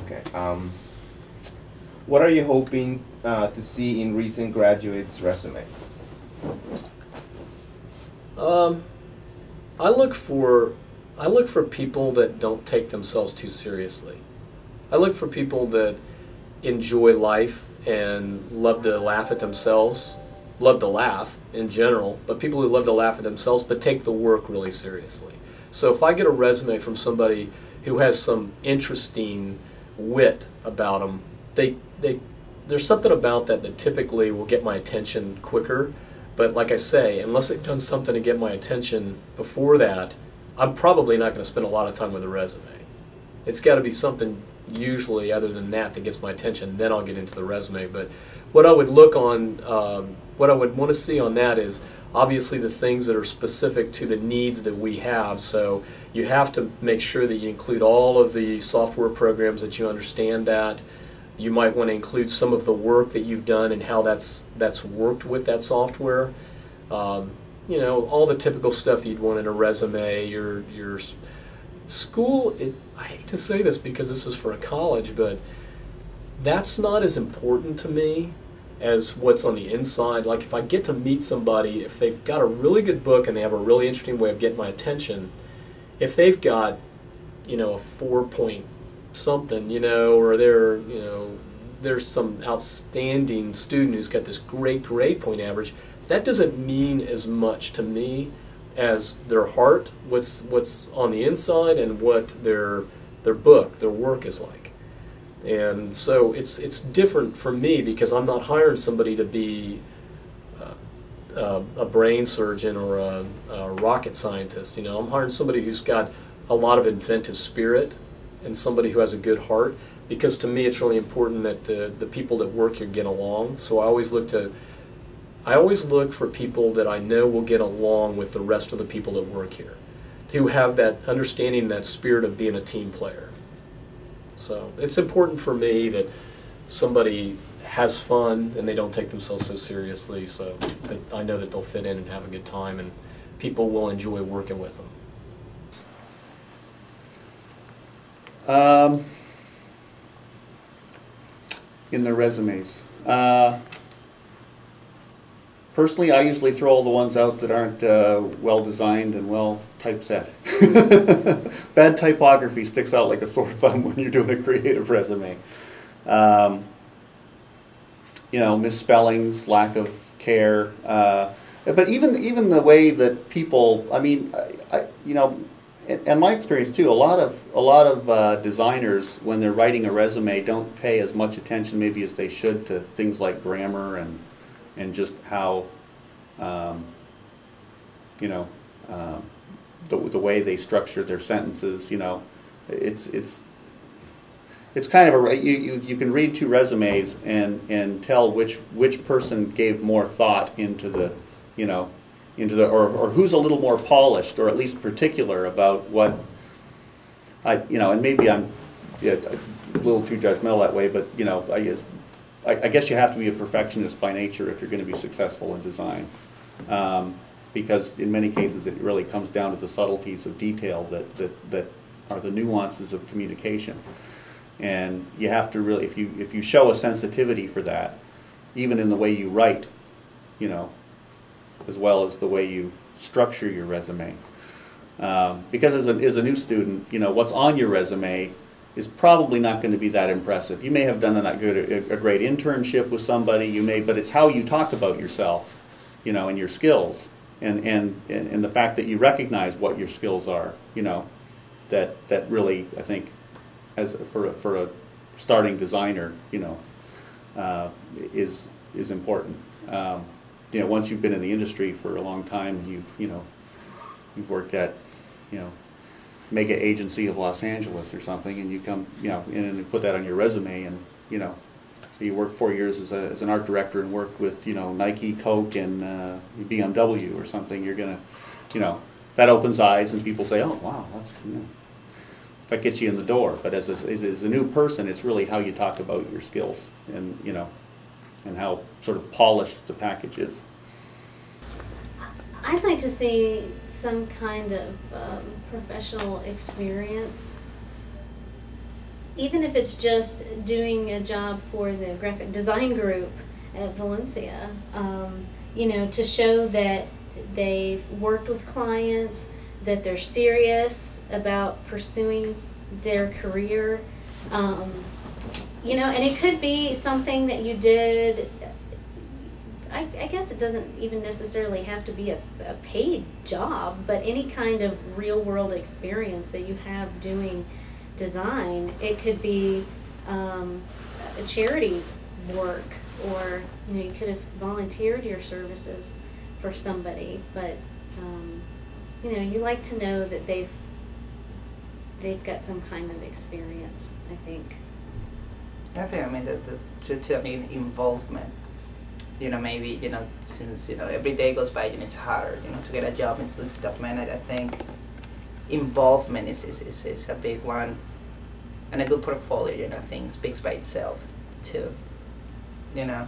Okay. What are you hoping to see in recent graduates' resumes? I look for people that don't take themselves too seriously. I look for people that enjoy life and love to laugh at themselves, love to laugh in general, but people who love to laugh at themselves but take the work really seriously. So if I get a resume from somebody who has some interesting wit about them, there's something about that that typically will get my attention quicker. But like I say, unless they've done something to get my attention before that, I'm probably not going to spend a lot of time with a resume. It's got to be something usually other than that that gets my attention, then I'll get into the resume. But what I would look on, what I would want to see on that is obviously the things that are specific to the needs that we have. So you have to make sure that you include all of the software programs, that you understand that. You might want to include some of the work that you've done and how that's worked with that software. You know, all the typical stuff you'd want in a resume. Your school, I hate to say this because this is for a college, but that's not as important to me as what's on the inside. Like if I get to meet somebody, if they've got a really good book and they have a really interesting way of getting my attention, if they've got, you know, a 4-point something, you know, or there's some outstanding student who's got this great grade point average, that doesn't mean as much to me as their heart, what's on the inside, and what their book, their work is like. And so it's different for me because I'm not hiring somebody to be a brain surgeon or a rocket scientist. You know, I'm hiring somebody who's got a lot of inventive spirit and somebody who has a good heart, because to me it's really important that the people that work here get along. So I always look for people that I know will get along with the rest of the people that work here, who have that understanding, that spirit of being a team player. So it's important for me that somebody has fun and they don't take themselves so seriously, so that I know that they'll fit in and have a good time and people will enjoy working with them. In their resumes. Personally, I usually throw all the ones out that aren't well designed and well typeset. Bad typography sticks out like a sore thumb when you're doing a creative resume. You know, misspellings, lack of care. But even the way that people, I mean, you know, and my experience too, a lot of designers, when they're writing a resume, don't pay as much attention maybe as they should to things like grammar and just how, you know, the way they structure their sentences. You know, it's kind of you can read two resumes and tell which person gave more thought into the, you know, or who's a little more polished or at least particular about what you know, and maybe I'm a little too judgmental that way, but you know, I guess you have to be a perfectionist by nature if you're going to be successful in design, because in many cases it really comes down to the subtleties of detail that are the nuances of communication, and you have to really, if you show a sensitivity for that, even in the way you write, you know, as well as the way you structure your resume. Because as a new student, you know, what's on your resume is probably not going to be that impressive. You may have done a great internship with somebody, you may, but it's how you talk about yourself, you know, and your skills, and the fact that you recognize what your skills are, you know, that really, I think, for a starting designer, you know, is important. You know, once you've been in the industry for a long time, you've worked at, you know, mega agency of Los Angeles or something, and you come, you know, in and put that on your resume, and you know, so you worked 4 years as an art director and worked with, you know, Nike, Coke, and BMW or something. You're gonna, you know, that opens eyes, and people say, oh wow, that's, you know, that gets you in the door. But as a new person, it's really how you talk about your skills, and you know, and how sort of polished the package is. I'd like to see some kind of professional experience even if it's just doing a job for the graphic design group at Valencia, you know, to show that they've worked with clients, that they're serious about pursuing their career. You know, and it could be something that you did. I guess it doesn't even necessarily have to be a paid job, but any kind of real world experience that you have doing design. It could be a charity work, or you know, you could have volunteered your services for somebody, but you know, you like to know that they've got some kind of experience, I think. I think, I mean, that's just, I mean, involvement. You know, maybe, you know, since, you know, every day goes by, you know, it's harder, you know, to get a job into this stuff, man. I think involvement is a big one. And a good portfolio, you know, I think speaks by itself, too. You know?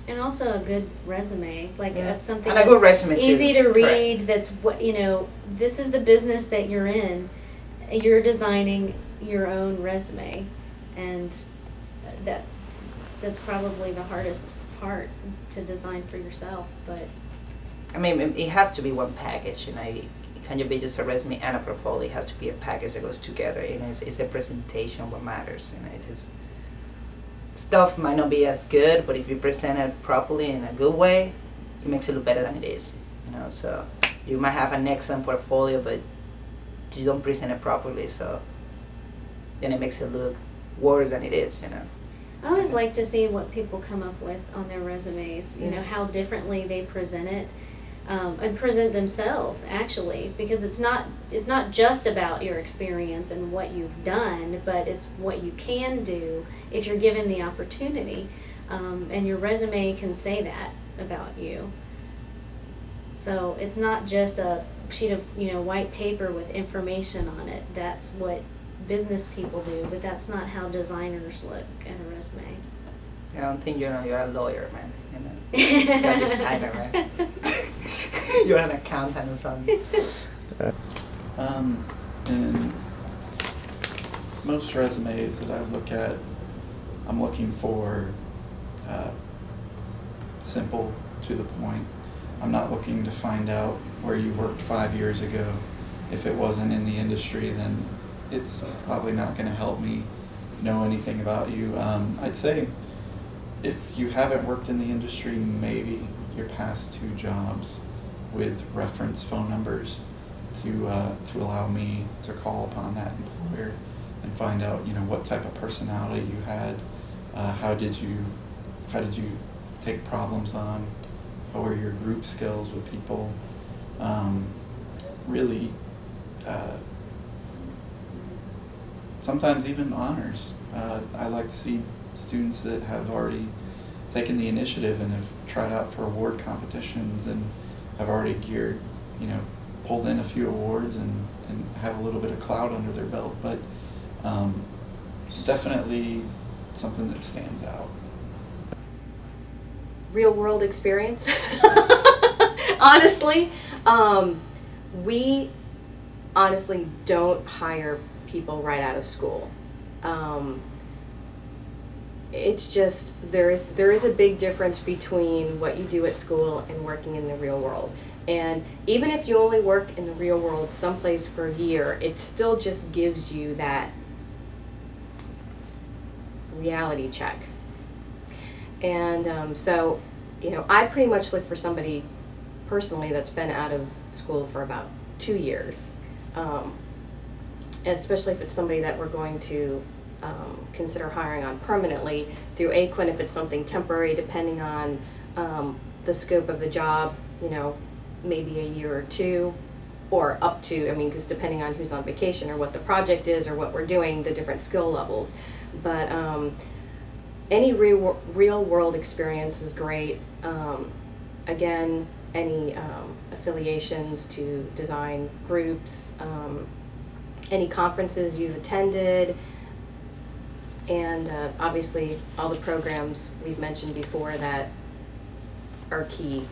And also a good resume, like Yeah. of something And a good resume, too. easy to read. Correct. That's what, you know, this is the business that you're in. You're designing your own resume, and that's probably the hardest part to design for yourself. But I mean, it has to be one package, you know. It can't be just a resume and a portfolio. It has to be a package that goes together. You know, it's a presentation what matters. You know, it's stuff might not be as good, but if you present it properly in a good way, it makes it look better than it is. You know, so you might have an excellent portfolio, but you don't present it properly, so then it makes it look worse than it is. You know. I always like to see what people come up with on their resumes, you know, Yeah. how differently they present it, and present themselves, actually, because it's not just about your experience and what you've done, but it's what you can do if you're given the opportunity, and your resume can say that about you. So it's not just a sheet of, you know, white paper with information on it. That's what business people do, but that's not how designers look at a resume. I don't think you're a lawyer, man. You know, you're a designer, right? You're an accountant or something. In most resumes that I look at, I'm looking for simple, to the point. I'm not looking to find out where you worked 5 years ago. If it wasn't in the industry, then it's probably not going to help me know anything about you. I'd say if you haven't worked in the industry, maybe your past 2 jobs with reference phone numbers to allow me to call upon that employer and find out, you know, what type of personality you had, how did you take problems on, how were your group skills with people, really. Sometimes even honors. I like to see students that have already taken the initiative and have tried out for award competitions and have already geared, you know, pulled in a few awards and have a little bit of clout under their belt. But definitely something that stands out. Real world experience. Honestly, we honestly don't hire people right out of school. It's just there is a big difference between what you do at school and working in the real world. And even if you only work in the real world someplace for a year, it still just gives you that reality check. And so, you know, I pretty much look for somebody personally that's been out of school for about 2 years. And especially if it's somebody that we're going to consider hiring on permanently through AQuinn, if it's something temporary, depending on the scope of the job, you know, maybe a year or 2, or up to, I mean, because depending on who's on vacation or what the project is or what we're doing, the different skill levels. But any real world experience is great. Again, any affiliations to design groups, any conferences you've attended, and obviously all the programs we've mentioned before that are key